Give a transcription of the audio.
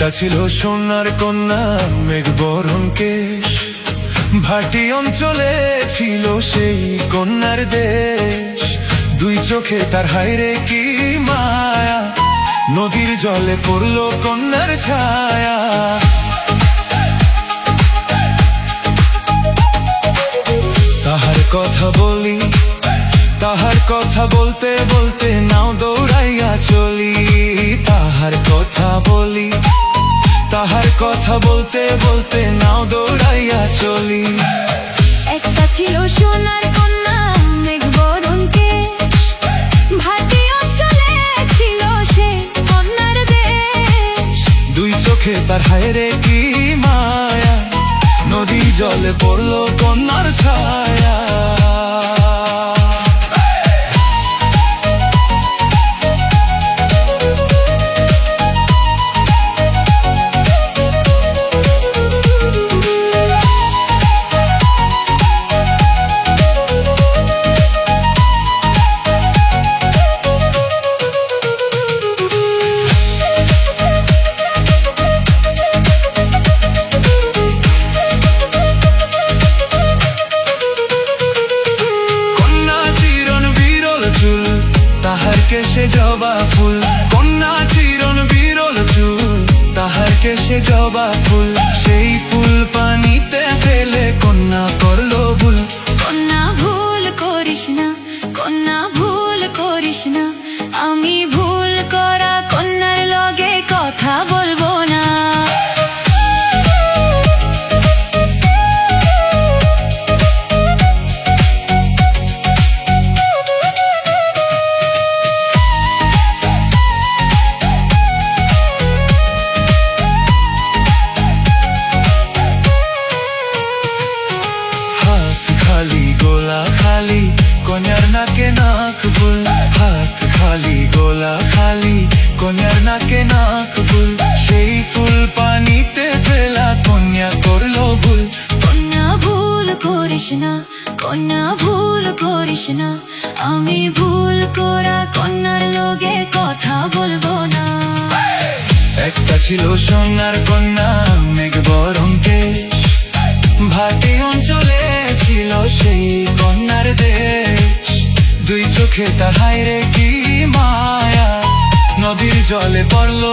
একটা ছিল সোনার কন্যা মেঘ বরণ কেশ, ভাটি অঞ্চলে ছিল সেই কন্যার দেশ। দুই চোখে তার হায়রে কি মায়া, নদীর জলে পড়লো কন্যার ছায়া। তাহার কথা বলি, তাহার কথা বলতে বলতে নাও দৌড়াইয়া চলি। তাহার কথা বলি, তাহার কথা বলতে বলতে নাও দৌড়াইয়া চলি। একটা ছিল সোনার কন্যা মেঘ বরণ কেশ, ভাটি অঞ্চলে ছিল সে কন্যার দেশ। দুই চোখে তার হায়রে কি মায়া, নদীর জলে পড়লো কন্যার ছায়া। তাহার কেশে জবা ফুল, কন্যা চিরন বিরল চুল, তাহার কেশে জবা ফুল। সেই ফুল পানিতে ফেলে কন্যা করলো ভুল। কন্যা ভুল করিস না, কন্যা ভুল করিস না, আমি ভুল করা কন্যার লগে কথা বলবো না। খালি গোলা খালি কন্যার নাকে নাক ফুল, হাত খালি গোলা খালি কন্যার নাকে নাক ফুল। সেই ফুল পানিতে ফেলা কন্যা করলো ভুল। কন্যা ভুল করিস না, কন্যা ভুল করিস না, আমি ভুল করা কন্যার লগে কথা বলবো না। একটা ছিল সোনার কন্যা মেঘ বরণ কেশ, ভাটি অঞ্চলে ছিল সেই কন্যার দেশ। দুই চোখে তার হায়রে কি মায়া, নদীর জলে পড়লো